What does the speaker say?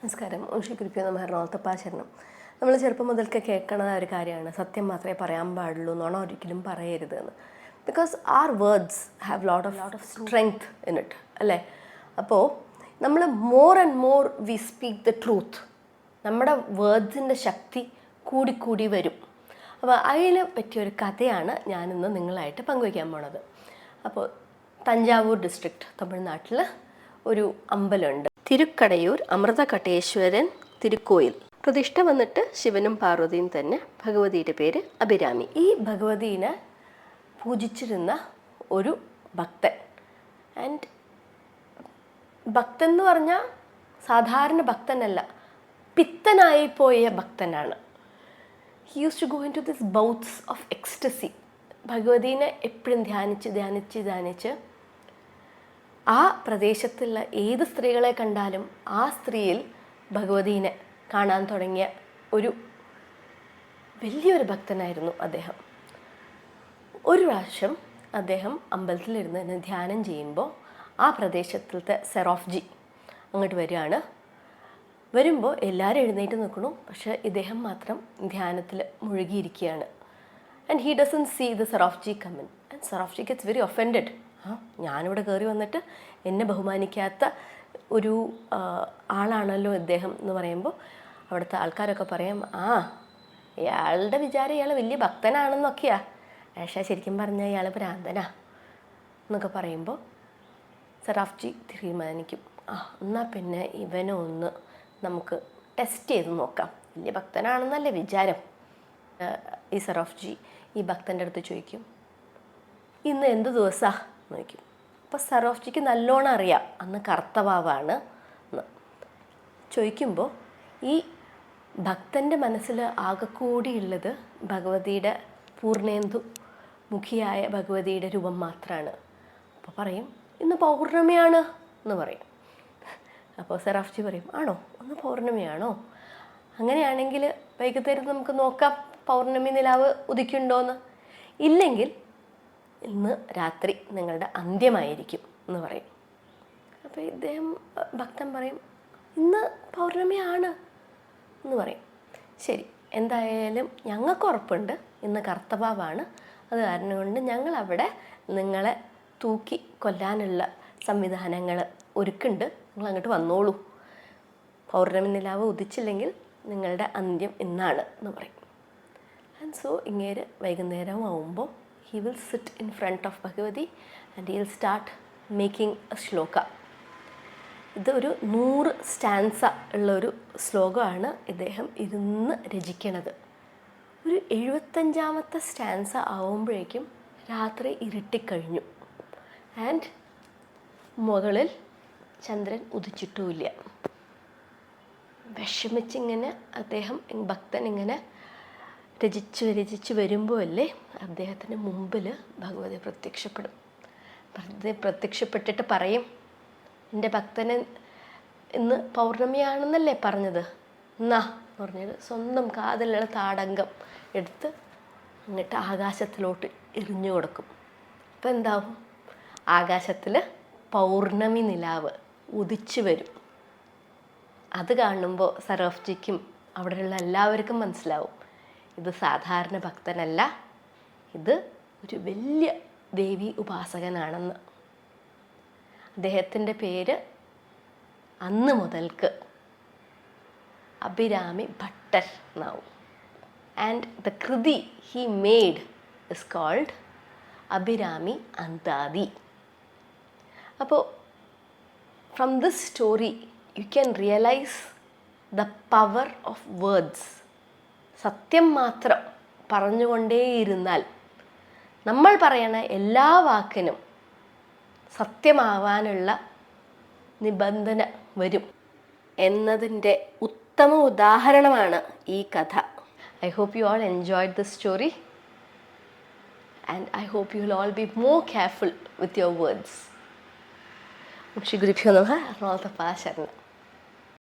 നമസ്കാരം. ശ്രീ ഗുരുഭ്യോ നമഃ. എറണാകുളത്തപ്പാശരണം. നമ്മൾ ചെറുപ്പം മുതൽക്ക് കേൾക്കണ ഒരു കാര്യമാണ്, സത്യം മാത്രമേ പറയാൻ പാടുള്ളൂ, നുണ ഒരിക്കലും പറയരുത് എന്ന്. Because R words have lot of strength in it, അല്ലേ? അപ്പോൾ നമ്മൾ more and more we speak the truth, നമ്മുടെ വേർഡ്സിൻ്റെ ശക്തി കൂടിക്കൂടി വരും. അപ്പോൾ അതിന് പറ്റിയൊരു കഥയാണ് ഞാനിന്ന് നിങ്ങളായിട്ട് പങ്കുവയ്ക്കാൻ പോണത്. അപ്പോൾ തഞ്ചാവൂർ ഡിസ്ട്രിക്റ്റ്, തമിഴ്നാട്ടിൽ ഒരു അമ്പലമുണ്ട്, തിരുക്കടയൂർ അമൃതകടേശ്വരൻ തിരുക്കോയിൽ. പ്രതിഷ്ഠ വന്നിട്ട് ശിവനും പാർവതിയും തന്നെ. ഭഗവതിയുടെ പേര് അഭിരാമി. ഈ ഭഗവതീനെ പൂജിച്ചിരുന്ന ഒരു ഭക്തൻ. ആൻഡ് ഭക്തൻ എന്ന് പറഞ്ഞാൽ സാധാരണ ഭക്തനല്ല, പിത്തനായി പോയ ഭക്തനാണ്. He used to go into this bouts of ecstasy. ഭഗവതീനെ എപ്പോഴും ധ്യാനിച്ച് ആ പ്രദേശത്തുള്ള ഏത് സ്ത്രീകളെ കണ്ടാലും ആ സ്ത്രീയിൽ ഭഗവതീനെ കാണാൻ തുടങ്ങിയ ഒരു വലിയൊരു ഭക്തനായിരുന്നു അദ്ദേഹം. ഒരു പ്രാവശ്യം അദ്ദേഹം അമ്പലത്തിലിരുന്ന് ധ്യാനം ചെയ്യുമ്പോൾ ആ പ്രദേശത്തിലത്തെ സെറോഫ്ജി അങ്ങോട്ട് വരുമ്പോൾ എല്ലാവരും എഴുന്നേറ്റ് നിൽക്കണു, പക്ഷേ ഇദ്ദേഹം മാത്രം ധ്യാനത്തിൽ മുഴുകിയിരിക്കുകയാണ്. And he doesn't see the Serfoji coming. And Serfoji gets very offended. ഞാനിവിടെ കയറി വന്നിട്ട് എന്നെ ബഹുമാനിക്കാത്ത ഒരു ആളാണല്ലോ ഇദ്ദേഹം എന്ന് പറയുമ്പോൾ അവിടുത്തെ ആൾക്കാരൊക്കെ പറയും, ഇയാളുടെ വിചാരം ഇയാൾ വലിയ ഭക്തനാണെന്നൊക്കെയാ, പക്ഷേ ശരിക്കും പറഞ്ഞാൽ ഇയാൾ ഭ്രാന്തനാ എന്നൊക്കെ പറയുമ്പോൾ സെറാഫ്ജി തീരുമാനിക്കും, എന്നാൽ പിന്നെ ഇവനെ ഒന്ന് നമുക്ക് ടെസ്റ്റ് ചെയ്ത് നോക്കാം, വലിയ ഭക്തനാണെന്നല്ലേ വിചാരം. ഈ സെറാഫ്ജി ഈ ഭക്തൻ്റെ അടുത്ത് ചോദിക്കും, ഇന്ന് എന്ത് ദിവസമാണ് എന്ന് ചോദിക്കും. അപ്പോൾ സെറാഫ്ജിക്ക് നല്ലോണം അറിയാം അന്ന് കർത്തവാവാണ് എന്ന്. ചോദിക്കുമ്പോൾ ഈ ഭക്തൻ്റെ മനസ്സിൽ ആകെക്കൂടിയുള്ളത് ഭഗവതിയുടെ പൂർണ്ണേന്ദു മുഖിയായ ഭഗവതിയുടെ രൂപം മാത്രമാണ്. അപ്പോൾ പറയും, ഇന്ന് പൗർണമിയാണ് എന്ന് പറയും. അപ്പോൾ സെറാഫ്ജി പറയും, ആണോ, ഒന്ന് പൗർണമിയാണോ? അങ്ങനെയാണെങ്കിൽ വൈകുന്നേരം നമുക്ക് നോക്കാം പൗർണമി നിലാവ് ഉദിക്കുന്നുണ്ടോയെന്ന്. ഇല്ലെങ്കിൽ ഇന്ന് രാത്രി നിങ്ങളുടെ അന്ത്യമായിരിക്കും എന്ന് പറയും. അപ്പോൾ ഇദ്ദേഹം ഭക്തൻ പറയും, ഇന്ന് പൗർണമിയാണ് എന്ന് പറയും. ശരി, എന്തായാലും ഞങ്ങൾക്ക് ഉറപ്പുണ്ട് ഇന്ന് കർത്തവാവാണ്, അത് കാരണം കൊണ്ട് ഞങ്ങളവിടെ നിങ്ങളെ തൂക്കി കൊല്ലാനുള്ള സംവിധാനങ്ങൾ ഒരുക്കുന്നുണ്ട്, നിങ്ങൾ അങ്ങോട്ട് വന്നോളൂ, പൗർണമി നിലാവ് ഉദിച്ചില്ലെങ്കിൽ നിങ്ങളുടെ അന്ത്യം ഇന്നാണ് എന്ന് പറയും. ആൻഡ് സോ ഇങ്ങേര് വൈകുന്നേരം ആവുമ്പോൾ he will sit in front of Bhagavati and he'll start making a shloka. ഇതൊരു 100 സ്റ്റാൻസ ഉള്ളൊരു ശ്ലോകമാണ് ഇദ്ദേഹം ഇരുന്ന് രചിക്കണത്. ഒരു 75ാമത്തെ സ്റ്റാൻസ ആവുമ്പോഴേക്കും രാത്രി ഇരുട്ടിക്കഴിഞ്ഞു. ആൻഡ് മുകളിൽ ചന്ദ്രൻ ഉദിച്ചിട്ടുമില്ല. വിഷമിച്ചിങ്ങനെ അദ്ദേഹം, ഭക്തൻ ഇങ്ങനെ രചിച്ച് വരുമ്പോൾ അല്ലേ അദ്ദേഹത്തിന് മുമ്പിൽ ഭഗവതി പ്രത്യക്ഷപ്പെടും. ഭഗവതി പ്രത്യക്ഷപ്പെട്ടിട്ട് പറയും, എൻ്റെ ഭക്തന് ഇന്ന് പൗർണമിയാണെന്നല്ലേ പറഞ്ഞത്, എന്നാ പറഞ്ഞത് സ്വന്തം കാതിലുള്ള താടങ്കം എടുത്ത് എന്നിട്ട് ആകാശത്തിലോട്ട് എറിഞ്ഞു കൊടുക്കും. അപ്പം എന്താവും? ആകാശത്തിൽ പൗർണമി നിലാവ് ഉദിച്ചു വരും. അത് കാണുമ്പോൾ സെറാഫ്ജിക്കും അവിടെയുള്ള എല്ലാവർക്കും മനസ്സിലാവും, ഇത് സാധാരണ ഭക്തനല്ല, ഇത് ഒരു വലിയ ദേവി ഉപാസകനാണെന്ന്. അദ്ദേഹത്തിൻ്റെ പേര് അന്ന് മുതൽക്ക് അഭിരാമി ഭട്ടർ എന്നാവും. And the kriti he made is called Abhirami Anthathi. അപ്പോൾ from this story you can realise the power of words. സത്യം മാത്രം പറഞ്ഞുകൊണ്ടേയിരുന്നാൽ നമ്മൾ പറയണ എല്ലാ വാക്കിനും സത്യമാവാനുള്ള നിബന്ധന വരും എന്നതിൻ്റെ ഉത്തമ ഉദാഹരണമാണ് ഈ കഥ. I hope you all enjoyed this story and I hope you will all be more careful with your words. Shri ഗുരുഭ്യോ നമഃ. എറണാകുളത്തപ്പാശരണം.